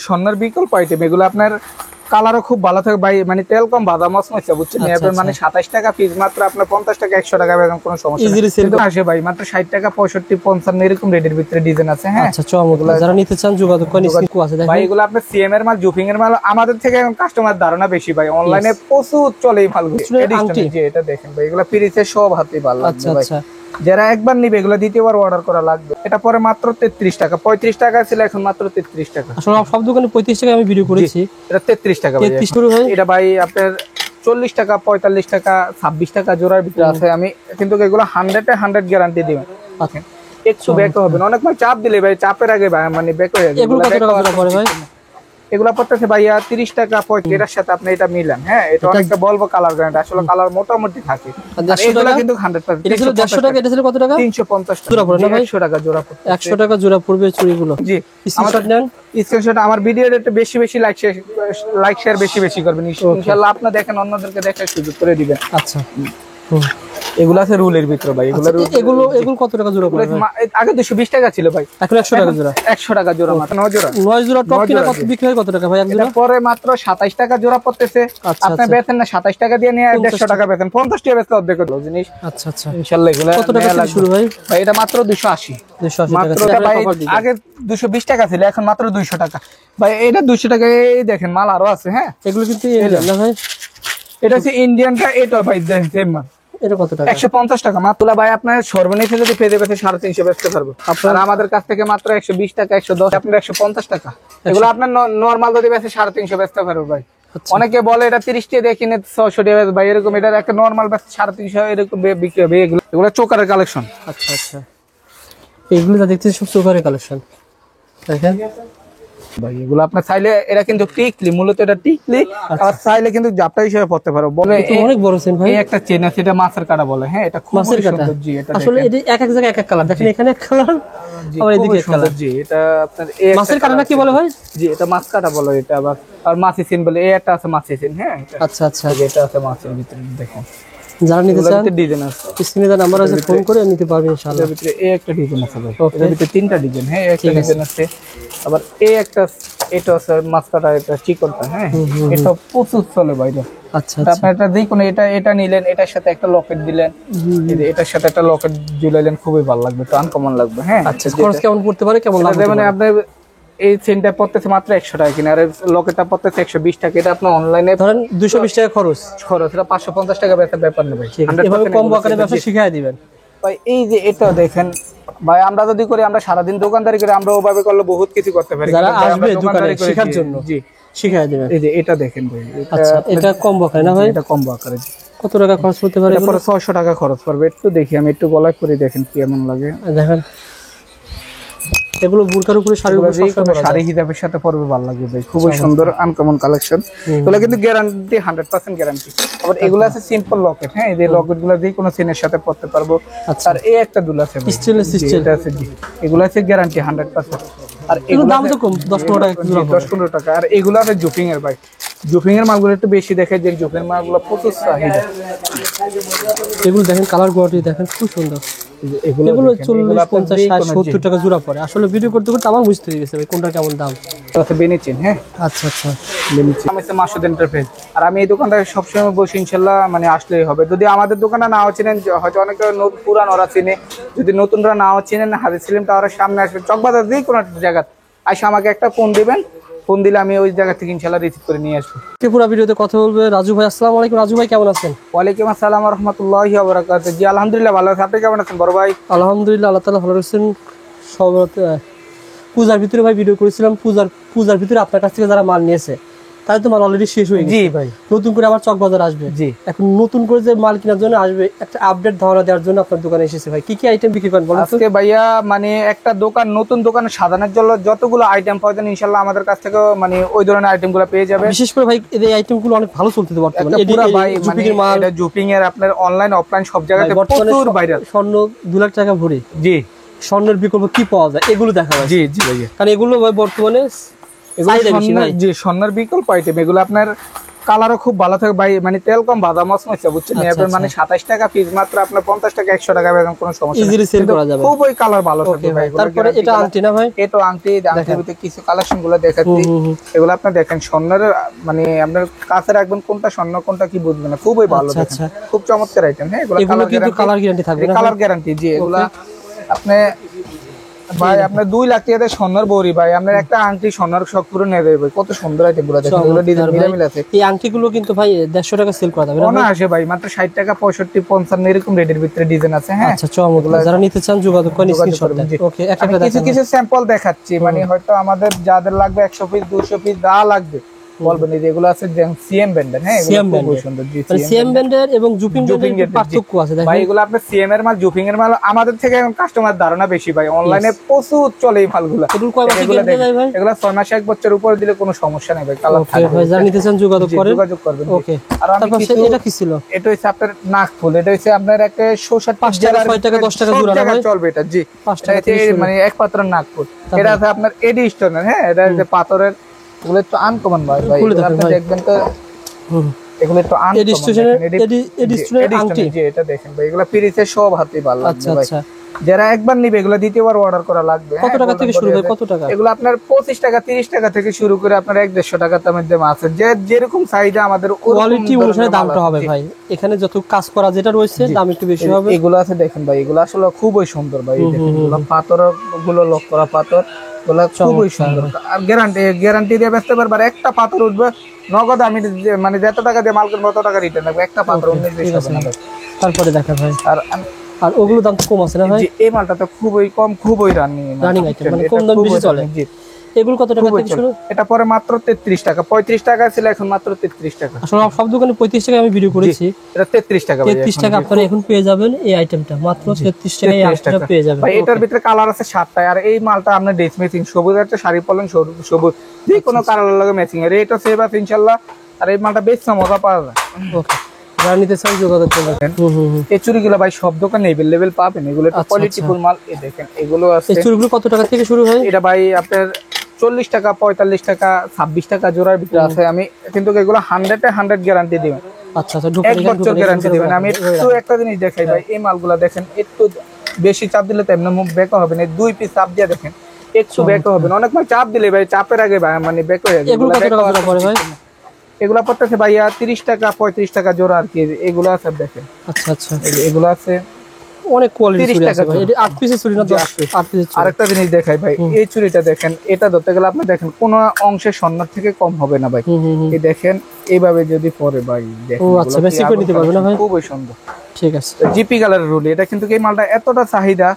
স্বর্ণের বিকল্প আইটেম এগুলো আপনার কালারও খুব ভালো থাকে ভাই, মানে তেল কম ভাজা মচমচে বুঝছেন। মানে 27 টাকা পিস, মাত্র আপনার 50 টাকা 100 টাকা বেতন, কোনো সমস্যা নেই আসে ভাই। মাত্র 60 টাকা 65 55 এরকম রেটের ভিতরে ডিজাইন আছে। হ্যাঁ আচ্ছা চমৎকার, যারা নিতে চান যোগাযোগ করেন, স্ক্রিন আছে দেখেন ভাই। এগুলো আপনার সিএম এর মাল, জুপিং এর মাল। আমাদের থেকে এখন কাস্টমার ধারণা বেশি ভাই, অনলাইনে প্রচুর চলে এই মালগুলো। যে এটা দেখেন ভাই, এগুলো পিরিতে সব হাতে ভালো লাগবে ভাই। যারা একবার নিবে এগুলো দ্বিতীয়বার অর্ডার করা লাগবে। এটা পরে মাত্র 33 টাকা, 35 টাকা ছিল, এখন মাত্র 33 টাকা। আসলে সব দোকানে 35 টাকা আমি ভিডিও করেছি, এটা 33 টাকা ভাই। এটা ভাই আপনার 40 টাকা 45 টাকা 26 টাকা জোড়ার ভিতরে আছে। আমি কিন্তু এগুলো 100 গ্যারান্টি দিবেন। আচ্ছা একটু ব্যাক হবে না, অনেক সময় চাপ দিলে ভাই, চাপের আগে ভাই মানে ব্যাক হয়ে যাবে। এগুলো কত টাকা পড়ে ভাই? এগুলা পড়তেছে ভাইয়া 30 টাকা 35। এটার সাথে আপনি এটা মিলান। হ্যাঁ এটা অনেকটা বলবো কালার গ্যারান্টি, আসলে কালার মোটামুটি থাকে। আর এগুলা কিন্তু 100%। এটা ছিল 150 টাকা, এটা ছিল কত টাকা? 350 টাকা জোড়া পড়ে না ভাই? 100 টাকা জোড়া পড়ে, 100 টাকা জোড়া পড়বে চুড়িগুলো। জি স্ক্রিনশট নেন, স্ক্রিনশট। আমার ভিডিওর একটু বেশি বেশি লাইক শেয়ার বেশি করবেন ইনশাআল্লাহ। আপনি দেখেন, অন্যদেরকে দেখার সুযোগ করে দিবেন। আচ্ছা এগুলো আছে রুলের ভিতরে ভাই। এগুলো কত টাকা জোড়া পড়বে? আগে 220 টাকা ছিল ভাই, এখন 100 টাকা জোড়া। 100 টাকা জোড়া, মাত্র 9 জোড়া। 9 জোড়া টপ কিনা কত বিক্রি হয়, কত টাকা ভাই এক জোড়া? পরে মাত্র 27 টাকা জোড়া পড়তেছে। আপনি বেচেন না 27 টাকা দিয়ে নিয়ে 150 টাকা বেচেন, 50 টাকা বেচতে অর্ধেক হলো জিনিস। আচ্ছা আচ্ছা ইনশাআল্লাহ এগুলো কত টাকা থেকে শুরু ভাই? ভাই এটা মাত্র 280 টাকা ভাই। আগে 220 টাকা ছিল, এখন মাত্র 200 টাকা ভাই। এটা 200 টাকা। এই দেখেন মাল আরো আছে। হ্যাঁ এগুলো কিন্তু না ভাই, এটা হচ্ছে ইন্ডিয়ানটা। এটা ভাই সেম মাল। এটা কত টাকা? 150 টাকা মাত্র ভাই। আপনার সর্বনিম্ন যদি পেজে 350 বেচতে পারবো। আপনারা আমাদের কাছ থেকে মাত্র 120 টাকা 110, আপনার 150 টাকা। এগুলো আপনার নরমাল যদি বেচে 350 বেচতে পারবো ভাই। অনেকে বলে এটা 30 টাকা দিয়ে কিনে 600 টাকা ভাই, এরকম। এটা একটা নরমাল বেচে 350 এরকম বিক্রি হবে। এগুলো চোকারের কালেকশন। আচ্ছা আচ্ছা, এগুলো যা দেখতেছি সব চোকারের কালেকশন দেখেন ভাই। এগুলো আপনার চাইলে, এরা কিন্তু টিকলি, মূলত এটা টিকলি। আর চাইলে কিন্তু জাপটা হিসেবে পড়তে পারো। বলে অনেক বড় চেন ভাই। এই একটা চেন আছে, এটা মাছের কাটা বলে। হ্যাঁ এটা খুব সুন্দর। জি এটা আসলে এটা এক এক জায়গায় এক এক কালার, দেখেন এখানে এক কালার, আবার এদিকে এক কালার। জি এটা আপনার মাছের কাটা না কি বলে ভাই? জি এটা মাছ কাটা বলে। এটা আবার আর মাছি চেন বলে। এই একটা আছে মাছি চেন। হ্যাঁ আচ্ছা আচ্ছা, এটা আছে মাছের ভিতরে দেখেন। যারা নিতে চান ডিজাইন আছে, স্ক্রিনে দেওয়া নাম্বার আছে, ফোন করে নিতে পারবেন ইনশাআল্লাহ। এর ভিতরে এই একটা ডিজাইন আছে ভাই, এর ভিতরে 3টা ডিজাইন। হ্যাঁ একটা ডিজাইন আছে, আবার এই একটা, এটা আছে মাছ কাটা, এটা চিকনটা। হ্যাঁ এটা প্রচুর চলে ভাই। আচ্ছা আপনি এটা দেখুন, এটা নিলেন, এটার সাথে একটা লকেট দিলেন, এটার সাথে একটা লকেট ঝুলাইলেন, খুবই ভালো লাগবে, তো আনকমন লাগবে। হ্যাঁ আচ্ছা, খরচ কেমন পড়তে পারে, কেমন লাগবে? মানে আপনি এই চেনটা পড়তেছে মাত্র 100 টাকা কিনা, আর লকেটটা পড়তেছে 120 টাকা। এটা আপনি অনলাইনে ধরেন 220 টাকা খরচ, এটা 550 টাকা বেচার ব্যাপার না ভাই। এভাবে কম আকারে ব্যবসা শিখিয়ে দিবেন ভাই। এই যে এটা দেখেন ভাই, আমরা যদি করি, আমরা সারাদিন দোকানদারি করে, আমরা ওভাবে করলে বহুত কিছু করতে পারি। যারা আসবে দোকানে শেখার জন্য, জি শিখিয়ে দিবেন। এই যে এটা দেখেন ভাই, আচ্ছা এটা কম আকারে না ভাই? এটা কম আকারে। কত টাকা খরচ করতে পারে? তারপরে 600 টাকা খরচ পড়বে। একটু দেখি, আমি একটু গলায় করে দেখেন কেমন লাগে। দেখেন এগুলো বুরকার উপরে শাড়ি হিজাবের সাথে পরবে, ভালো লাগবে ভাই। খুবই সুন্দর আনকমন কালেকশন। এগুলো কিন্তু গ্যারান্টি 100% গ্যারান্টি। আবার এগুলো আছে সিম্পল লকেট। হ্যাঁ এই যে লকেট গুলো যে কোনো চেনের সাথে পরতে পারবো। আর এই একটা দুল আছে স্টেনলেস স্টিল আছে। জি এগুলো আছে গ্যারান্টি 100%। আর এগুলো দাম তো কম, 10-15 টাকা, 10-15 টাকা। আর এগুলো আছে জুপিং এর ভাই। জুপিং এর মালগুলো একটু বেশি দেখে, যে জুপিং এর মালগুলো প্রচুর চাহিদা। এগুলো দেখেন কালার কোয়ালিটি দেখেন, খুব সুন্দর। এগুলো 40, 50, 60, 70 টাকা জোড়া পড়ে। আসলে ভিডিও করতে করতে আমার বুঝতে হয়ে গেছে ভাই কোনটা কেমন দাম। আছে বেনিচিন। হ্যাঁ আচ্ছা আচ্ছা, বেনিচিন। আমি হচ্ছে মাসুদ এন্টারপ্রাইজ। আর আমি এই দোকানটা সবসময় বসি, ইনশাল্লাহ মানে আসলেই হবে। যদি আমাদের দোকানে নাও চিনেন, হয়তো অনেকে পুরান ওরা চিনে, যদি নতুনরা নাও চিনেন, হাজির সেলিম টাওয়ারের সামনে আসবেন, চকবাজার যে কোনো জায়গা আসে আমাকে একটা ফোন দিবেন। ফোন দিলে আমি ওই জায়গা থেকে ইনশাআল্লাহ রিসিভ করে নিয়ে আসবো। পুরো ভিডিওতে কথা বলবে রাজু ভাই। আসসালামু আলাইকুম রাজু ভাই, কেমন আছেন? ওয়ালাইকুম আসসালাম ওয়া রাহমাতুল্লাহি ওয়া বারাকাতুহু। জি আলহামদুলিল্লাহ ভালো আছি, আপনি কেমন আছেন বড় ভাই? আলহামদুলিল্লাহ, আল্লাহ তাআলা ভালো রাখছেন। সব পূজার ভিতরে ভাই ভিডিও করেছিলাম, পূজার ভিতরে আপনার কাছ থেকে যারা মাল নিয়েছে তাদের তো মাল অলরেডি শেষ হয়ে গেছে। জি ভাই, নতুন করে আবার চকবাজার আসবে। জি এখন নতুন করে যে মাল কেনার জন্য আসবে, একটা আপডেট ধারণা দেওয়ার জন্য আপনার দোকানে এসেছে ভাই। কি কি আইটেম বিক্রি করেন বলেন তো? আজকে ভাইয়া মানে একটা দোকান, নতুন দোকান সাজানোর জন্য যতগুলো আইটেম পাওয়া যায় ইনশাআল্লাহ আমাদের কাছ থেকে মানে ওই ধরনের আইটেমগুলো পেয়ে যাবে। বিশেষ করে ভাই এই আইটেমগুলো অনেক ভালো চলতেছে বর্তমানে। পুরো ভাই মানে এটা জুপিং এর আপনার অনলাইন অফলাইন সব জায়গাতে প্রচুর ভাইরাল। স্বর্ণ 2 লাখ টাকা ভরি। জি স্বর্ণের বিকল্প কি পাওয়া যায় এগুলো দেখা যায়। জি জি ভাইয়া, কারণ এগুলো ভাই বর্তমানে স্বর্ণের বিকল্প আইটেম। এগুলো আপনার কালারও খুব ভালো থাকে ভাই, মানে তেল কম ভাজা মচমচে বুঝছেন, এবার মানে 27 টাকা পিস মাত্র, আপনার 50 টাকা 100 টাকা বেতন কোনো সমস্যা নেই, ইজিলি সেল করা যাবে। খুব ওই কালার ভালো থাকে ভাই। তারপরে এটা আংটি না ভাই, এটা আংটির ভিতরে কিছু কালেকশন গুলো দেখাচ্ছি, এগুলো আপনি দেখেন স্বর্ণের, মানে আপনার কাছে রাখবেন কোনটা স্বর্ণ কোনটা কি বুঝবেন না, খুবই ভালো, খুব চমৎকার আইটেম। হ্যাঁ, এগুলো কালার গ্যারান্টি থাকবে না? কালার গ্যারান্টি জি। এগুলা আপনি ভাই আপনার 2 লাখ টাকা স্বর্ণের বড়ি ভাই, আপনার একটা আংটি স্বর্ণের শখ পুরো নিয়ে দেবে ভাই, কত সুন্দর আইটেম গুলো দেখেন, এগুলো ডিজাইন মিলামিল আছে। এই আংটি গুলো কিন্তু ভাই 150 টাকা সেল করা যাবে না? না আসে ভাই, মাত্র 60 টাকা 65 55 এরকম রেটের ভিতরে ডিজাইন আছে। হ্যাঁ আচ্ছা, চমৎকার, যারা নিতে চান যোগাযোগ করেন, স্ক্রিনশট দেন। ওকে, একটা কিছু কিছু স্যাম্পল দেখাচ্ছি, মানে হয়তো আমাদের যাদের লাগবে 100 পিস 200 পিস যা লাগবে বলবেন। এই যেগুলো আছে সিএম ব্র্যান্ডের, হ্যাঁ এগুলো খুব সুন্দর জি। মানে সিএম ব্র্যান্ডের এবং জুপিং ব্র্যান্ডের পার্থক্য আছে দেখেন ভাই, এগুলো আপনার সিএম এর মাল, জুপিং এর মাল আমাদের থেকে এখন কাস্টমার ধারণা বেশি ভাই, অনলাইনে প্রচুর চলে এই মালগুলো। এগুলো কয় মাসে গ্যারান্টি দেয় ভাই? এগুলো 6 মাস 1 বছর উপরে দিলে কোনো সমস্যা নেই ভাই, কালার থাকবে। ওকে ভাই, যারা নিতে চান যোগাযোগ করবেন। ওকে, আর তারপর এটা কি ছিল? এটা হচ্ছে আপনার নাকফুল, এটা হচ্ছে আপনার একটা 5 টাকা 6 টাকা 10 টাকা জোড়া না ভাই? চলবে এটা জি, 5 টাকা মানে এক পাত্রের নাকফুল। এটা আছে আপনার এডি স্টোনের, হ্যাঁ এটা যে পাথরের, এগুলো একটু আনকমন ভাই, আপনি দেখবেন তো এগুলো একটু আনকমন জি। এটা দেখেন ভাই, এগুলো পিরিতে সব হাতে ভালো লাগবে ভাই। যারা একবার নিবে এগুলো দ্বিতীয়বার অর্ডার করা লাগবে। কত টাকা থেকে শুরু হয়? কত টাকা? এগুলো আপনার 25 টাকা 30 টাকা থেকে শুরু করে আপনার 150 টাকা দামের দাম আছে, যে যেরকম চাহিদা আমাদের কোয়ালিটি অনুসারে দামটা হবে ভাই। এখানে যত কাজ করা যেটা রয়েছে দাম একটু বেশি হবে। এগুলো আছে দেখেন ভাই, এগুলো আসলে খুবই সুন্দর ভাই, দেখেন এগুলো পাথর গুলো লক করা পাথর, এগুলো খুবই সুন্দর। আর গ্যারান্টি দিয়ে বেচতে পারবার, একটা পাথর উঠবে নগদ, আমি মানে যত টাকা দিয়ে মাল কিনবো তত টাকা রিটার্ন হবে, একটা পাথর অন্য বেশি হবে না ভাই। তারপরে দেখেন ভাই, আর ওগুলো দাম তো কম আছে না ভাই? এই মালটা তো খুবই কম, খুবই রানিং আইটেম, মানে কম দাম বেশি চলে। এগুলো কত টাকা থেকে শুরু? এটা পরে মাত্র 33 টাকা, 35 টাকা ছিল, এখন মাত্র 33 টাকা। আসলে সব দোকানে 35 টাকা আমি ভিডিও করেছি, এটা 33 টাকা ভাই। 33 টাকা আপনারা এখন পেয়ে যাবেন এই আইটেমটা, মাত্র 33 টাকায় এই আইটেমটা পেয়ে যাবেন ভাই। এটার ভিতরে কালার আছে 7টা, আর এই মালটা আপনার ড্রেস ম্যাচিং, সবুজ একটা শাড়ি পরলেন সবুজ, যে কোনো কালারের লগে ম্যাচিং এর, এটা সেভ আছে ইনশাআল্লাহ। আর এই মালটা বেশ মজা পাওয়া যায়। ওকে, যারা নিতে চান যোগাযোগ করবেন। এই চুড়িগুলো ভাই সব দোকানে अवेलेबल পাবেন, এগুলো একটু কোয়ালিটিফুল মাল। এই দেখেন এগুলো আছে। এই চুড়িগুলো কত টাকা থেকে শুরু হয়? এটা ভাই আপনার 40 টাকা 45 টাকা 26 টাকা জোড়ার ভিতরে আছে। আমি কিন্তু এগুলো 100 এ 100 গ্যারান্টি দিবেন। আচ্ছা, 1 বছর গ্যারান্টি দিবেন। আমি একটু একটা জিনিস দেখাই ভাই, এই মালগুলো দেখেন, একটু বেশি চাপ দিলে তো এমনি মুখ বেঁকা হবে না, 2 পিস চাপ দিয়ে দেখেন একটু বেঁকা হবে না। অনেক সময় চাপ দিলে ভাই, চাপের আগে ভাই মানে বেঁকা হয়ে যায়। এগুলো কত টাকা জোড়া পড়ে ভাই? এগুলা পড়তেছে ভাইয়া 30 টাকা 35 টাকা জোড়া আর কি, এগুলো আছে দেখেন। আচ্ছা, এগুলো আছে অনেক কোয়ালিটি চুড়ি আছে ভাই। এটা 8 পিসের চুড়ি না 10 পিস? 8 পিসের চুড়ি। আরেকটা জিনিস দেখাই ভাই, এই চুড়িটা দেখেন, এটা ধরতে গেলে আপনি দেখেন কোনো অংশে স্বর্ণের থেকে কম হবে না ভাই। এই দেখেন এইভাবে যদি পরে ভাই দেখেন, ও আচ্ছা, বেশি করে নিতে পারবে না ভাই? খুবই সুন্দর, ঠিক আছে। জিপি কালারের রুলি, এটা কিন্তু এই মালটা এতটা চাহিদা,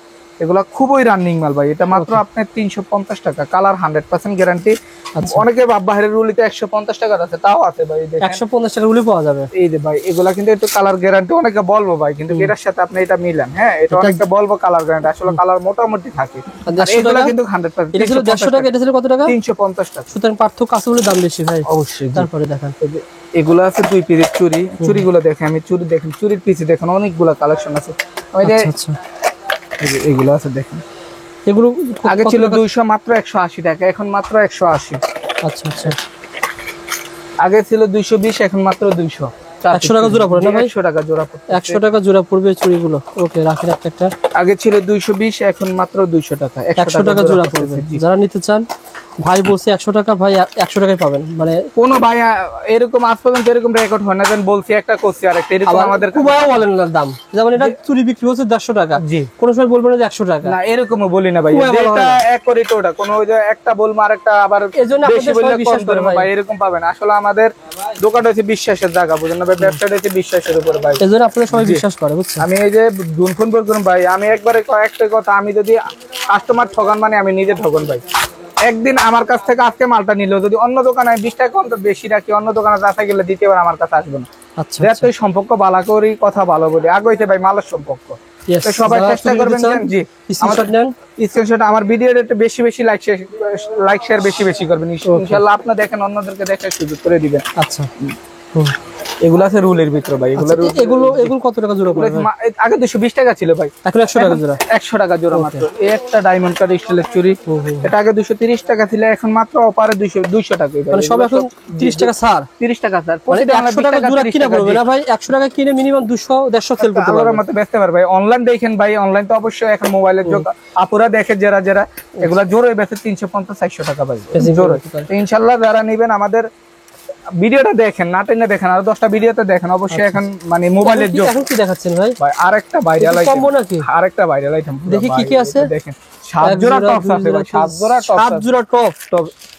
এগুলা খুবই রানিং মাল ভাই। এটা মাত্র আপনার 350 টাকা, কালার 100% গ্যারান্টি। অনেকে বাহিরের রুলিতে 150 টাকা আছে, তাও আছে ভাই, 150 টাকা রুলি পাওয়া যাবে। এই যে ভাই, এগুলা কিন্তু একটু কালার গ্যারান্টি অনেকে বলবো ভাই, কিন্তু এটার সাথে আপনি এটা মিলান। হ্যাঁ, এটা অনেকটা বলবো কালার গ্যারান্টি, আসলে কালার মোটামুটি থাকে। আর এগুলা কিন্তু 100%। এটা ছিল 150 টাকা, এটা ছিল কত টাকা? 350 টাকা। সুতরাং পার্থক্য আছে বলে দাম বেশি ভাই, অবশ্যই। তারপরে দেখেন এগুলো আছে 2 পিসের চুড়ি, চুড়িগুলো দেখেন, আমি চুড়ি দেখেন, চুড়ির পিসে দেখেন অনেকগুলা কালেকশন আছে। আচ্ছা, এগুলো আছে দেখেন, এগুলো আগে ছিল 200, মাত্র 180 টাকা, এখন মাত্র 180। আচ্ছা, আগে ছিল 220, এখন মাত্র 200। 100 টাকা জোড়া পড়ে না ভাই? 100 টাকা জোড়া পড়ে, 100 টাকা জোড়া পড়বে চুড়িগুলো। ওকে, রাখেন একটা। আগে ছিল 220, এখন মাত্র 200 টাকা। 100 টাকা জোড়া পড়বে। যারা নিতে চান, ভাই বলছে 100 টাকা, ভাই 100 টাকায় পাবেন। মানে কোন ভাই এরকম আজ পর্যন্ত এরকম রেকর্ড হয় না, যেন বলছি একটা করছি আরেকটা, এরকম আমাদের কুবাও বলেন না দাম। যেমন এটা চুড়ি বিক্রি হচ্ছে 150 টাকা, জি, কোন সময় বলবেন না যে 100 টাকা, না এরকমও বলি না ভাই। এটা এক করে তো ওটা কোন, ওই যে একটা বলবো আরেকটা আবার এজন্য বেশি বললে বিশ্বাস করবে ভাই, এরকম পাবেন। আসলে আমাদের দোকানটা হচ্ছে বিশ্বাসের জায়গা, বুঝেন না ভাই, ব্যবসাটা হচ্ছে বিশ্বাসের উপরে ভাই, এজন্য আপনারা সবাই বিশ্বাস করে, বুঝছেন। আমি এই যে ফোন করুন ভাই, আমি একবারে কয়েকটা কথা, আমি যদি কাস্টমার ঠগান মানে আমি নিজে ঠগন ভাই। একদিন আমার কাছ থেকে আজকে মালটা নিল, যদি অন্য দোকানে 20 টাকা অন্তত বেশি রাখি, অন্য দোকানে যাতে গেলে দ্বিতীয়বার আমার কাছে আসবে না। আচ্ছা, তুই সম্পর্ক ভালো করি, কথা ভালো বলি, আগে হইতে ভাই মালের সম্পর্ক। সবাই চেষ্টা করবেন জি, স্ক্রিনশট আমার ভিডিওর একটু বেশি বেশি লাইক শেয়ার বেশি বেশি করবেন ইনশাআল্লাহ। আপনি দেখেন, অন্যদেরকে দেখে সুযোগ করে দিবেন। আচ্ছা, এগুলো আছে রুলের ভিতরে ভাই, এগুলো কত টাকা জোড়া পড়ে? আগে 220 টাকা ছিল ভাই, এখন 100 টাকা জোড়া। 100 টাকা জোড়া মাত্র। এই একটা ডায়মন্ড কাট স্টিলের চুড়ি, এটা আগে 230 টাকা ছিল, এখন মাত্র অপারে 200 টাকা। মানে সব এখন 30 টাকা ছাড়, 30 টাকা স্যার। মানে 100 টাকা জোড়া কিনা পড়বে না ভাই? 100 টাকা কিনে মিনিমাম 200 150 সেল করতে পারবে। আমার মতে বেচতে পারবে ভাই। অনলাইন দেখেন ভাই, অনলাইন তো অবশ্যই এখন মোবাইলের যোগ আপুরা দেখে, যারা এগুলা জোরে বেচে 350 400 টাকা ভাই জোরে। তো ইনশাআল্লাহ যারা নেবেন আমাদের ভিডিওটা দেখেন, না টেনে দেখেন, আর 10টা ভিডিওতে দেখেন অবশ্যই। এখন মানে মোবাইলের যোগ। এখন কি দেখাচ্ছেন ভাই? ভাই আরেকটা ভাইরাল আইটেম, কম্বো নাকি? আরেকটা ভাইরাল আইটেম দেখি কি কি আছে। দেখেন 7 জোড়া টপ আছে ভাই, 7 জোড়া টপ। 7 জোড়া টপ।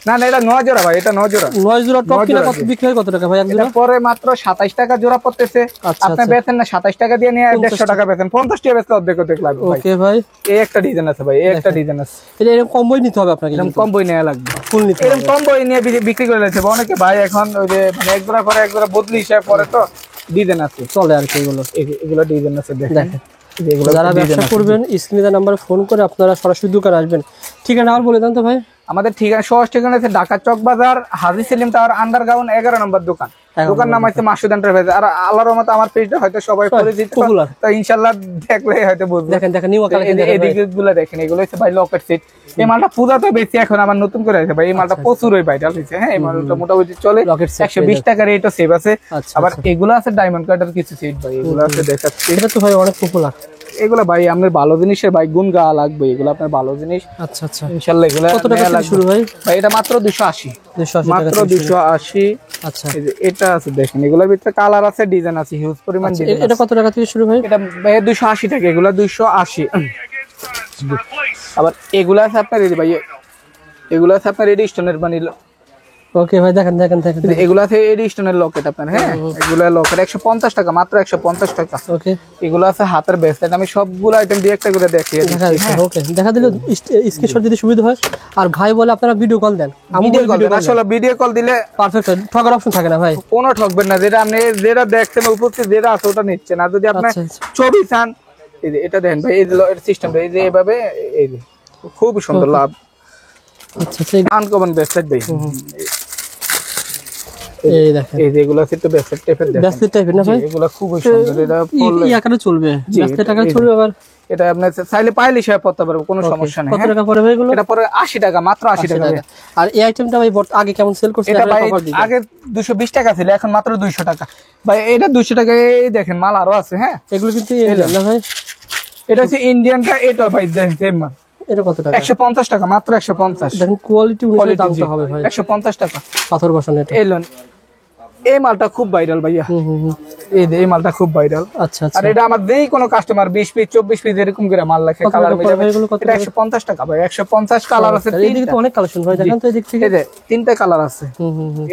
না না, এটা 9 জোড়া ভাই, এটা 9 জোড়া। 9 জোড়া টপ কিনা কত বিক্রি হয়, কত টাকা ভাই এক জোড়া? এটা পরে মাত্র 27 টাকা জোড়া পড়তেছে। আপনি বেচেন না 27 টাকা দিয়ে নিয়ে 150 টাকা বেচেন, 50 টাকা বেচলে অর্ধেক অর্ধেক লাগবে ভাই। ওকে ভাই, এই একটা ডিজাইন আছে ভাই, এই একটা ডিজাইন আছে। এটা এরকম কম্বোই নিতে হবে আপনাকে, এরকম কম্বোই নেওয়া লাগবে, ফুল নিতে হবে। এরকম কম্বোই নিয়ে বিক্রি করে দিয়েছে অনেকে ভাই। এখন ওই যে মানে এক জোড়া করে এক জোড়া বদলি হিসাব পরে তো ডিজাইন আছে, চলে আর কি। এগুলো ডিজাইন আছে দেখেন। যারা ব্যবসা করবেন স্ক্রিনে দেওয়া নাম্বারে ফোন করে আপনারা সরাসরি দোকানে আসবেন। ঠিকানা আর বলে দেন তো ভাই। আমাদের ঠিকানা সহজ ঠিকানা আছে ঢাকা চক বাজার, হাজী সেলিম টাওয়ার, আন্ডারগ্রাউন্ড 11 নম্বর দোকান। দোকান নাম হচ্ছে মাসুদ এন্টারপ্রাইজ। আর আল্লাহর রহমতে আমার পেজটা হয়তো সবাই পরিচিত, তো ইনশাআল্লাহ দেখলে হয়তো বুঝবেন। দেখেন নিউ কালেকশন, এদিকগুলো দেখেন, এগুলো হচ্ছে ভাই লকেট সেট। এই মালটা পূজাতে বেশি, এখন আবার নতুন করে আছে ভাই। এই মালটা প্রচুর ওই ভাইরাল হয়েছে। হ্যাঁ, এই মালটা মোটামুটি চলে 120 টাকা রেটও সেভ আছে। আবার এগুলো আছে ডায়মন্ড কাটার কিছু সেট ভাই, এগুলো আছে দেখাচ্ছি। এটা তো ভাই অনেক পপুলার। এগুলো ভাই আপনার ভালো জিনিসের ভাই গুণ গাওয়া লাগবে, এগুলো আপনার ভালো জিনিস। আচ্ছা আচ্ছা, ইনশাআল্লাহ এগুলো কত টাকা থেকে শুরু ভাই? ভাই এটা মাত্র 280, মাত্র 280। আচ্ছা, এটা আছে দেখেন, এগুলোর ভিতরে কালার আছে, ডিজাইন আছে, হিউজ পরিমাণ ডিজাইন। এটা কত টাকা থেকে শুরু ভাই? এটা ভাই 280 টাকা, এগুলো 280। আবার এগুলো আছে আপনার এই ভাই, এগুলো আছে আপনার রেডি স্টোনের মানে। ওকে ভাই, দেখেন এগুলো আছে এডি স্টোনের লকেট আপনার। হ্যাঁ, এগুলো লকেট 150 টাকা, মাত্র 150 টাকা। ওকে, এগুলো আছে হাতের ব্রেসলেট। আমি সবগুলো আইটেম দিয়ে একটা করে দেখিয়ে দিচ্ছি। ওকে, দেখা দিলে স্ক্রিনশট যদি সুবিধা হয়। আর ভাই বলে আপনারা ভিডিও কল দেন, আসলে ভিডিও কল দিলে পারফেক্ট, ঠকার অপশন থাকে না ভাই, কোনো ঠকবেন না। যেটা আপনি যেটা দেখছেন উপস্থিত যেটা আছে ওটা নিচ্ছেন। আর যদি আপনি ছবি চান, এই যে এটা দেখেন ভাই, এই যে সিস্টেমটা এই যে এভাবে, এই যে খুব সুন্দর লাভ। আচ্ছা, আনকমন ব্রেসলেট ভাই। এই দেখেন, এই যে এগুলো আছে তো ব্রেসলেট টাইপের না ভাই? এগুলো খুব সুন্দর। এটা এই আকারে চলবে, ব্রেসলেট আকারে চলবে। আবার এটা আপনি চাইলে পাইলে হিসাবে পড়তে পারবে, কোনো সমস্যা নেই। কত টাকা পড়ে ভাই এগুলো? এটা পরে 80 টাকা, মাত্র 80 টাকা। আর এই আইটেমটা ভাই আগে কেমন সেল করছে? এটা ভাই আগে 220 টাকা ছিল, এখন মাত্র 200 টাকা ভাই। এটা 200 টাকা। এই দেখেন মাল আরো আছে। হ্যাঁ, এগুলো কিন্তু ইন্ডিয়ান না ভাই? এটা হচ্ছে ইন্ডিয়ানটা। এটা ভাই সেম মাল। এটা কত টাকা? 150 টাকা, মাত্র 150। দেখেন কোয়ালিটি অনুযায়ী দামটা হবে ভাই। 150 টাকা পাথর বসানো। এটা এলন, এই মালটা খুব ভাইরাল ভাইয়া। এই মালটা খুব ভাইরাল। আচ্ছা, আর এটা আমার যেই কোনো কাস্টমার 20 পিস 24 পিস এরকম করে মাল লাগে, কালার মিলে এটা 150 টাকা ভাই। 150 কালার আছে। এইদিকে তো অনেক কালেকশন ভাই, দেখেন তো এদিক থেকে। এই যে তিনটা কালার আছে।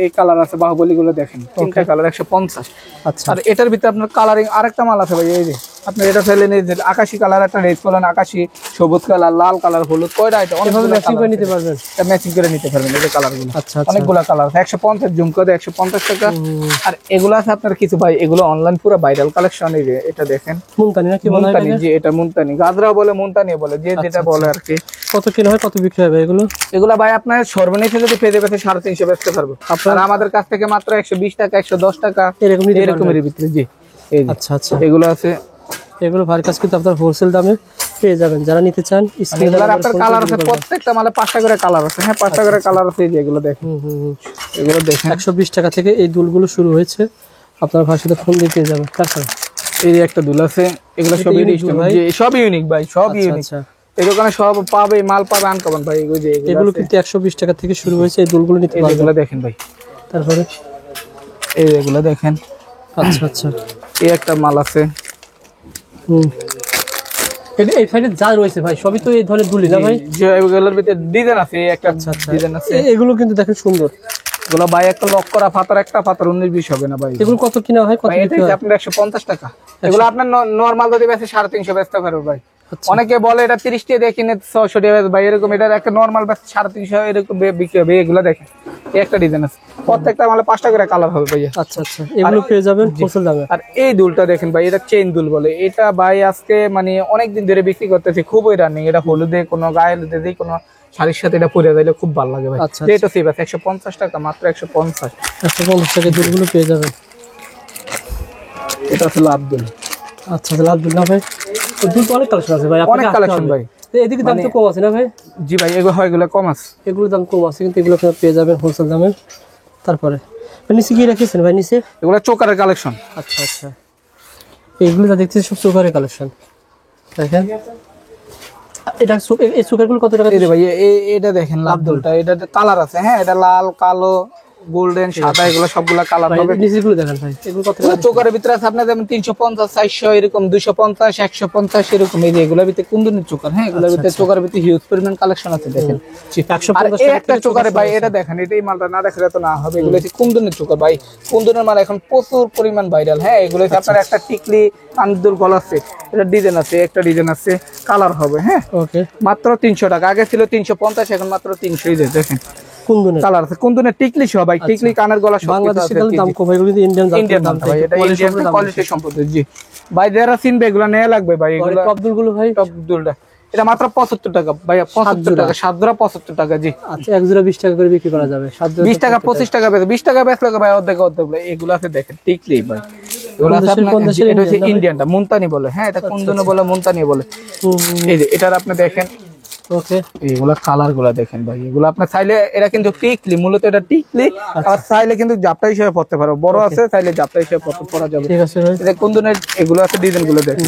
এই কালার আছে, বাহুবলী গুলো দেখেন, তিনটা কালার 150। আচ্ছা, আর এটার ভিতরে আপনার কালারিং আরেকটা মাল আছে ভাই। এই যে আপনি এটা ফেলে নিয়ে যে আকাশী কালার, একটা রেড কালার, আকাশী, সবুজ কালার, লাল কালার, হলুদ, কয়টা আইটেম অনেকগুলো ম্যাচিং করে নিতে পারবেন। এটা ম্যাচিং করে নিতে পারবেন এই যে কালারগুলো। আচ্ছা, অনেকগুলো কালার আছে। 150 জুম করে 150 টাকা। আর এগুলো আছে আপনার কিছু ভাই, এগুলো অনলাইন পুরো ভাইরাল কালেকশন। এই যে এটা দেখেন, মুলতানি নাকি বলা হয়? জি, এটা মুলতানি, গাজরা বলে, মুলতানি বলে, যে যেটা বলে আর কি। কত কিলো হয়, কত বিক্রি হবে এগুলো? এগুলো ভাই আপনার সর্বনিম্ন যদি পেজে 350 বেচতে পারবো। আপনারা আমাদের কাছ থেকে মাত্র 120 টাকা, 110 টাকা এরকমের ভিতরে। জি, আচ্ছা আচ্ছা, এগুলো আছে। এগুলো ভাই কাছে কিন্তু আপনার হোলসেল দামে পেয়ে যাবেন, যারা নিতে চান। আপনার কালার আছে, প্রত্যেকটা মালে 5টা করে কালার আছে। হ্যাঁ, 5টা করে কালার আছে। যেগুলো দেখেন, এগুলো দেখেন 120 টাকা থেকে এই দুলগুলো শুরু হয়েছে। আপনার ভাইয়ের সাথে ফোন দিয়ে পেয়ে যাবেন। তারপর এই একটা দুল আছে। এগুলো সব ইউনিক ভাই, সব ইউনিক ভাই, সব ইউনিক। এই দোকানে সব পাবে, মাল পাবে আনকমন ভাই। এগুলো কিন্তু 120 টাকা থেকে শুরু হয়েছে। এই দুলগুলো নিতে পারবেন। এগুলো দেখেন ভাই। তারপরে এগুলো দেখেন। আচ্ছা আচ্ছা, এই একটা মাল আছে। এই সাইডে যা রয়েছে ভাই সবই তো এই ধরনের দুলি না ভাই? যে এগুলোর ভিতরে ডিজাইন আছে, একটা ডিজাইন আছে। এগুলো কিন্তু দেখেন সুন্দর। এগুলো ভাই একটা লক করা পাথর, একটা পাথর 19-20 হবে না ভাই। এগুলো কত কিনা হয়, কত বিক্রি হয়? আপনার 150 টাকা। এগুলো আপনার নরমাল যদি বেচে 350 বেচতে পারবে ভাই। অনেকে বলে এটা 30 টাকা দিয়ে কিনে 600 টাকা ভাই, এরকম। এটা একটা নরমাল বেচে 350 এরকম বিক্রি হবে। এগুলো দেখেন, এই একটা ডিজাইন আছে। প্রত্যেকটা মালে 5টা করে কালার হবে ভাই। আচ্ছা আচ্ছা, এগুলো পেয়ে যাবেন হোলসেল দামে। আর এই দুলটা দেখেন ভাই, এটা চেইন দুল বলে। এটা ভাই আজকে মানে অনেকদিন ধরে বিক্রি করতেছি, খুবই রানিং। এটা হলুদে কোনো গায়ে হলুদে কোনো শাড়ির সাথে এটা পরে যাইলে খুব ভালো লাগে ভাই। এটা সেভ আছে 150 টাকা, মাত্র 150 টাকা দুলগুলো পেয়ে যাবেন। এটা হলো আব্দুল। আচ্ছা তাহলে আব্দুল্লাহ ভাই দুল তো অনেক কালেকশন আছে ভাই, অনেক কালেকশন ভাই। এদিকে দাম তো কম আছে না ভাই? জি ভাই, এগুলো কম আছে, এগুলোর দাম কম আছে, কিন্তু এগুলো আপনারা পেয়ে যাবেন হোলসেল দামে। তারপরে নিচে কি রেখেছেন ভাই? নিচে এগুলো চোকারের কালেকশন। আচ্ছা আচ্ছা, এইগুলো যা দেখতেছি সব চোকারের কালেকশন। দেখেন এটা এই চোকারগুলো কত টাকা? এই যে ভাই এটা দেখেন আব্দুলটা, এটা কালার আছে, হ্যাঁ এটা লাল, কালো, গোল্ডেন, সাদা, এগুলো সবগুলা কালার হবে। নিচেগুলো দেখেন ভাই, এগুলো কত টাকা? চোকারের ভিতরে আছে আপনার যেমন 350, 400 এরকম, 250, 150 এরকম। এই যে এগুলোর ভিতরে কুন্দনের চোকার, হ্যাঁ এগুলোর ভিতরে চোকারের ভিতরে হিউজ পরিমাণ কালেকশন আছে দেখেন। আর এই একটা চোকারে ভাই, এটা দেখেন, এটা এই মালটা না দেখলে তো না হবে। এগুলো হচ্ছে কুন্দনের চোকার ভাই, কুন্দনের মাল এখন প্রচুর পরিমাণ ভাইরাল। হ্যাঁ এগুলো হচ্ছে আপনার একটা টিকলি আন্দুল গলা আছে, এটা ডিজাইন আছে, একটা ডিজাইন আছে, কালার হবে। হ্যাঁ ওকে, মাত্র 300 টাকা, আগে ছিল 350, এখন মাত্র 300। এই যে দেখেন কুন্দনের কালার আছে, কুন্দনের টিকলি সহ ভাই, টিকলি কানের গলা সব বাংলাদেশের দাম কম ভাই, কিন্তু ইন্ডিয়ান দাম ভাই, এটা ইন্ডিয়ান কোয়ালিটি সম্পর্কে। জি ভাই, যারা চিনবে এগুলো নেওয়া লাগবে ভাই। এগুলো টপ দুলগুলো ভাই, টপ দুলটা এটা মাত্র 75 টাকা ভাই, 75 টাকা, 7 জোড়া 75 টাকা। জি আচ্ছা, এক জোড়া 20 টাকা করে বিক্রি করা যাবে। 20 টাকা 25 টাকা বেচে, 20 টাকা বেচলে ভাই অর্ধেক অর্ধেক ভাই। এগুলো আছে দেখেন টিকলি ভাই, এগুলো আছে আপনার, এটা হচ্ছে ইন্ডিয়ানটা, মুলতানি বলে। হ্যাঁ এটা কুন্দন বলে, মুলতানি বলে। এই যে এটার আপনি দেখেন, ওকে, এইগুলা কালার গুলা দেখেন ভাই, এগুলো আপনার চাইলে, এটা কিন্তু টিকলি, মূলত এটা টিকলি। আর চাইলে কিন্তু জাপটা হিসেবে পড়তে পারো, বড় আছে চাইলে জাপটা হিসেবে পড়া যাবে। ঠিক আছে ভাই, এটা কুন্দনের এগুলো আছে, ডিজাইন গুলো দেখেন।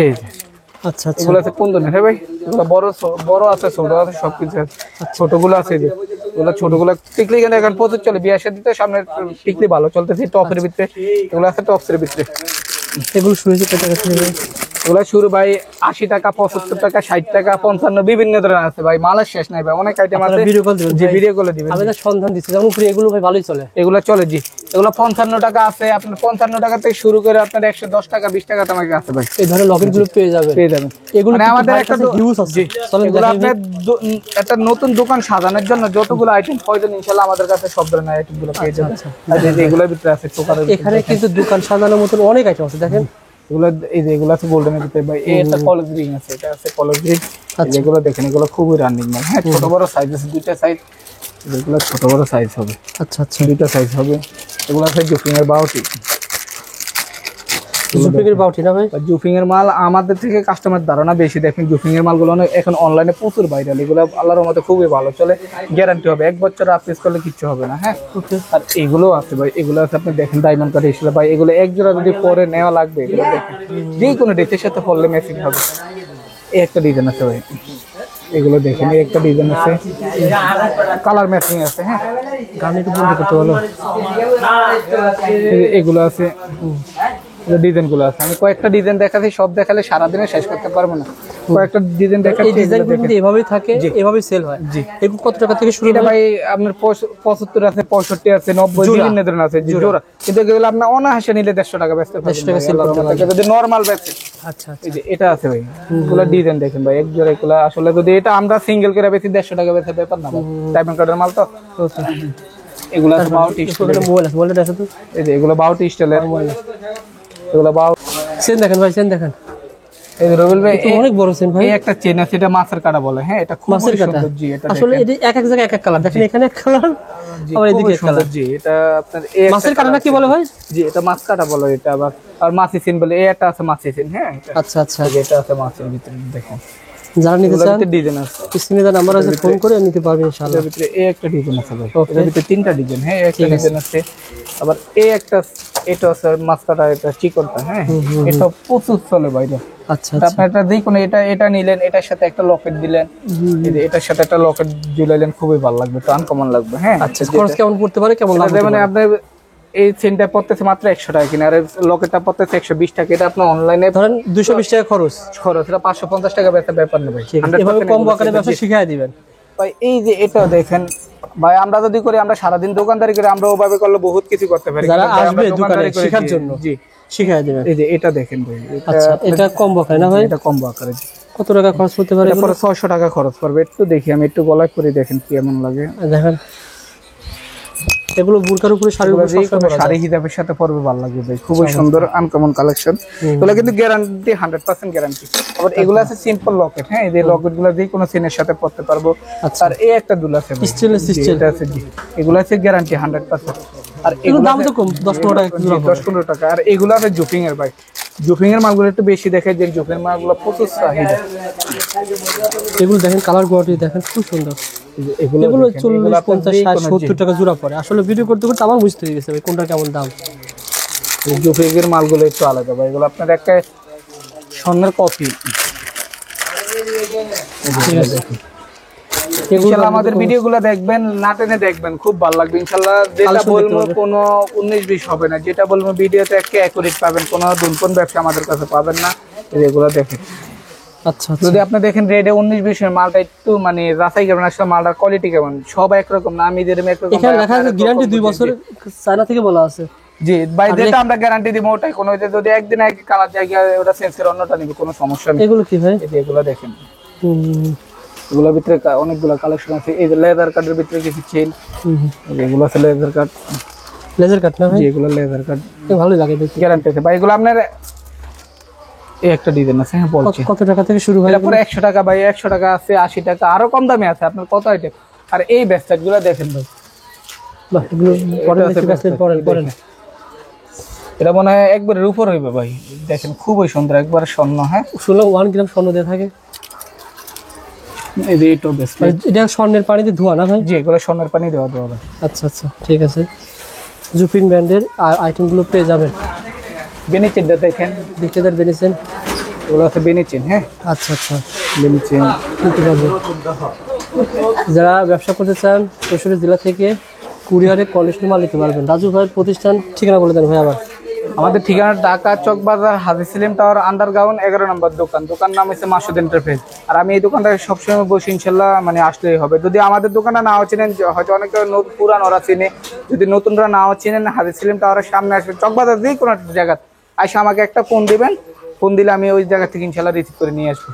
এই যে আচ্ছা আচ্ছা, এগুলো আছে কুন্দনের। হ্যাঁ ভাই, এগুলো বড় আছে, ছোট আছে, সবকিছু আছে। ছোটগুলো আছে, যে এগুলো ছোটগুলো টিকলি কিন্তু এখন প্রচুর চলে, বিয়ে আসে দিতে সামনে টিকলি ভালো চলতেছে টপের ভিতরে। এগুলো আছে টপসের ভিতরে। এগুলো শুরু হয়েছে কত টাকা থেকে ভাই? এগুলো শুরু ভাই 80 টাকা, 75 টাকা, 60 টাকা, 55, বিভিন্ন ধরনের আছে ভাই। মালের শেষ নাই ভাই, অনেক আইটেম আছে। ভিডিও কল দিবেন? জি ভিডিও কলে দিবেন। আমি সন্ধান দিচ্ছি, যেমন উপরে এগুলো ভাই ভালোই চলে, এগুলো চলে। জি এগুলো 55 টাকা আছে, আপনার 55 টাকা থেকে শুরু করে আপনার 110 টাকা, 20 টাকা তোমাকে আছে ভাই। এই ধরনের লকেট গুলো পেয়ে যাবেন। এগুলো মানে আমাদের একটা হিউজ আছে। চলেন এগুলো দেখাই আপনার একটা নতুন দোকান সাজানোর জন্য যতগুলো আইটেম প্রয়োজন ইনশাআল্লাহ আমাদের কাছে সব ধরনের আইটেম গুলো পেয়ে যাবেন। আর এই যে এগুলোর ভিতরে আছে চোকারের ভিতরে। এখানে কিন্তু দোকান সাজানোর মতন অনেক আইটেম আছে দেখেন। এগুলো এই যে এগুলো আছে গোল্ডেনের ভিতরে ভাই, এটা কলেজ রিং আছে, এটা আছে কলেজ রিং। যেগুলো দেখেন এগুলো খুবই রানিং মাল। হ্যাঁ ছোট বড় সাইজ আছে, দুইটা সাইজ, যেগুলো ছোট বড় সাইজ হবে। আচ্ছা আচ্ছা, দুইটা সাইজ হবে। এগুলো আছে জুফিং এর বাউটি, জুফিং এর বাউটি না ভাই? জুফিং এর মাল আমাদের থেকে কাস্টমার ধারণা বেশি। দেখেন জুফিং এর মালগুলো এখন অনলাইনে প্রচুর ভাইরাল। এগুলো আল্লাহর রহমতে খুবই ভালো চলে, গ্যারান্টি হবে 1 বছর আপডেট করলে কিচ্ছু হবে না। হ্যাঁ আর এগুলো আছে ভাই, এগুলো আছে আপনি দেখেন ডায়মন্ড কাট হিসেবে ভাই। এগুলো এক জোড়া যদি পরে নেওয়া লাগবে, এগুলো দেখেন যে কোনো ড্রেসের সাথে পরলে ম্যাচিং হবে। এই একটা ডিজাইন আছে ভাই, এগুলো দেখেন, এই একটা ডিজাইন আছে, কালার ম্যাচিং আছে। হ্যাঁ গানে একটু বন্ধ করতে বলো। এগুলো আছে, ডিজাইন গুলো আছে। আমি কয়েকটা ডিজাইন দেখাচ্ছি, সব দেখালে সারাদিনে শেষ করতে পারবো না। কয়েকটা ডিজাইন দেখাচ্ছি, এই ডিজাইনগুলো কিন্তু এভাবেই থাকে, এভাবেই সেল হয়। জি এগুলো কত টাকা থেকে শুরু? এটা ভাই আপনার 75 আছে, 65 আছে, 90, বিভিন্ন ধরনের আছে জোড়া। কিন্তু এগুলো আপনার অনায়াসে নিলে 150 টাকা বেচতে পারবেন, 150 টাকা সেল করতে পারবেন যদি নরমাল বেচে। আচ্ছা এই যে এটা আছে ভাই, এগুলো ডিজাইন দেখেন ভাই, এক জোড়া। এগুলো আসলে যদি এটা আমরা সিঙ্গেল করে বেচি 150 টাকা বেচে ব্যাপার না, ডায়মন্ড কার্ডের মাল তো। এগুলো আছে বাউটি স্টাইলের মোবাইল আছে, মোবাইলটা দেখো তো। এই যে এগুলো বাউটি স্টাইলের, এগুলো চেন দেখেন ভাই, চেন দেখেন। এই যে রবিল ভাই অনেক বড় চেন ভাই। এই একটা চেন আছে, এটা মাছের কাটা বলে। হ্যাঁ এটা খুব সুন্দর। জি এটা আসলে এটা এক এক জায়গায় এক এক কালার, দেখেন এখানে এক কালার, আবার এদিকে এক কালার। জি এটা আপনার মাছের কাটাটা কি বলে ভাই? জি এটা মাছ কাটা বলে, এটা আবার আর মাছি চেন বলে। এই একটা আছে মাছি চেন। হ্যাঁ আচ্ছা আচ্ছা, এটা আছে মাছের ভিতরে দেখেন। যারা নিতে চান ডিজাইন আছে, স্ক্রিনে দেওয়া নাম্বার আছে, ফোন করে নিতে পারবেন ইনশাআল্লাহ। এর ভিতরে এই একটা ডিজাইন আছে ভাই, এর ভিতরে 3টা ডিজাইন। হ্যাঁ একটা ডিজাইন আছে, আবার এই একটা, এটা আছে মাছ কাটা, এটা চিকনটা। হ্যাঁ এটা প্রচুর চলে বাইরে। আচ্ছা আপনি এটা দেখুন, এটা নিলেন, এটার সাথে একটা লকেট দিলেন, এটার সাথে একটা লকেট ঝুলাইলেন, খুবই ভালো লাগবে, তো আনকমন লাগবে। হ্যাঁ আচ্ছা, খরচ কেমন পড়তে পারে, কেমন লাগবে? মানে আপনার এই চেনটা পড়তেছে মাত্র 100 টাকা কিনা, আর লকেটটা পড়তেছে 120 টাকা। এটা আপনি অনলাইনে ধরেন 220 টাকা খরচ, এটা 550 টাকা বেচা ব্যাপার না ভাই। এভাবে কম আকারে ব্যবসা শিখাই দিবেন ভাই। এই যে এটা দেখেন ভাই, আমরা যদি করি, আমরা সারাদিন দোকানদারি করে, আমরা ওভাবে করলে বহুত কিছু করতে পারি। যারা আসবে দোকানে শেখার জন্য, জি শিখাই দিবেন। এই যে এটা দেখেন ভাই, আচ্ছা এটা কম্বো আকারে না ভাই? এটা কম্বো আকারে। কত টাকা খরচ করতে পারে? এরপরে 600 টাকা খরচ করবে। একটু দেখি, আমি একটু গলায় করে দেখেন কেমন লাগে। দেখেন এগুলো বুরকার উপরে শাড়ির উপরে সবসময় পরা যায়। শাড়ি হিজাবের সাথে পরবে ভালো লাগবে ভাই, খুবই সুন্দর আনকমন কালেকশন। এগুলো কিন্তু গ্যারান্টি 100% গ্যারান্টি। আবার এগুলো আছে সিম্পল লকেট, হ্যাঁ এই লকেট গুলো দিয়ে কোনো চেনের সাথে পরতে পারবো। আর এই একটা দুল আছে স্টেনলেস স্টিল, এটা আছে জি, এগুলো আছে গ্যারান্টি 100%। আর এগুলোর দাম তো কম, 10-15 টাকা জোড়া পড়ে। 10-15 টাকা। আর এগুলো আছে জুপিং এর ভাই, জুপিং এর মালগুলো একটু বেশি দেখে, যে জুপিং এর মালগুলো প্রচুর চাহিদা। এগুলো দেখেন কালার কোয়ালিটি দেখেন খুব সুন্দর। এগুলো 40, 50, 60, 70 টাকা জোড়া পড়ে। আসলে ভিডিও করতে করতে আমার বুঝতে হয়ে গেছে ভাই কোনটা কেমন দাম। জুপিং এর মালগুলো একটু আলাদা ভাই, এগুলো আপনার একটা স্বর্ণের কপি। ইনশাআল্লাহ আমাদের ভিডিওগুলো দেখবেন, না টেনে দেখবেন, খুব ভালো লাগবে ইনশাআল্লাহ। যেটা বলবো কোনো 19-20 হবে না, যেটা বলবো ভিডিওতে একটা অ্যাকুরেট পাবেন, কোনো দুনপন ব্যবসা আমাদের কাছে পাবেন না। এগুলো দেখেন। আচ্ছা যদি আপনি দেখেন রেডে 19-20 এর মালটা একটু মানে যাচাই করবেন আসলে মালটার কোয়ালিটি কেমন। সব একরকম না, আমি যেরকম একরকম। এখানে লেখা আছে গ্যারান্টি 2 বছর, চায়না থেকে বলা আছে। জি ভাই, যেটা আমরা গ্যারান্টি দিব ওটাই, কোনো যদি একদিন এক কালার জায়গা ওটা চেঞ্জ করে অন্যটা নিবে, কোনো সমস্যা নেই। এগুলো কি ভাই? এগুলো দেখেন, এগুলোর ভিতরে অনেকগুলো কালেকশন আছে। এই যে লেদার কাটের ভিতরে কিছু চেন, এগুলো আছে লেদার কাট। লেজার কাট না ভাই? জি এগুলো লেদার কাট, ভালোই লাগে দেখতে, গ্যারান্টি আছে ভাই। এগুলো আপনার এই একটা ডিজাইন আছে, হ্যাঁ বলছি। কত টাকা থেকে শুরু হয়? এটা পুরো 100 টাকা ভাই, 100 টাকা আছে, 80 টাকা, আরো কম দামে আছে। আপনার কত আইটেম। আর এই ব্যাসলেট গুলো দেখেন ভাই, বাহ, এগুলো পরে দেখতে পরে। এটা মনে হয় একবারের উপর হইবে ভাই, দেখেন খুবই সুন্দর, একবার স্বর্ণ। হ্যাঁ 1 গ্রাম স্বর্ণ দেয়া থাকে। এই যে এটা ব্যাসলেট, এটা স্বর্ণের পানিতে ধোয়া না ভাই? জি এগুলো স্বর্ণের পানি দেওয়া দেওয়া। আচ্ছা আচ্ছা ঠিক আছে। জুপিন ব্র্যান্ডের আইটেমগুলো পেয়ে যাবেন। বেনিচেনটা দেখেন, বিক্রেতার বেনিয়েছেন, এগুলো আছে বেনিচেন। হ্যাঁ আচ্ছা আচ্ছা বেনিচেন কিনতে পারবেন। যারা ব্যবসা করতে চান যশোর জেলা থেকে কুরিয়ারে কন্ডিশন মাল নিতে পারবেন। রাজু ভাইয়ের প্রতিষ্ঠান ঠিকানা বলে দেন ভাই আবার। আমাদের ঠিকানা ঢাকা চকবাজার হাজী সেলিম টাওয়ার আন্ডারগ্রাউন্ড 11 নম্বর দোকান। দোকান নাম হচ্ছে মাসুদ এন্টারপ্রাইজ। আর আমি এই দোকানটায় সবসময় বসি, ইনশাল্লাহ মানে আসলেই হবে। যদি আমাদের দোকানটা নাও চিনেন, হয়তো অনেকে পুরান ওরা চিনে, যদি নতুনরা নাও চিনেন, হাজী সেলিম টাওয়ারের সামনে আসবে, চকবাজার যে কোনো একটা জায়গা আসে আমাকে একটা ফোন দিবেন, ফোন দিলে আমি ওই জায়গা থেকে ইনশাল্লাহ রিসিভ করে নিয়ে আসবো।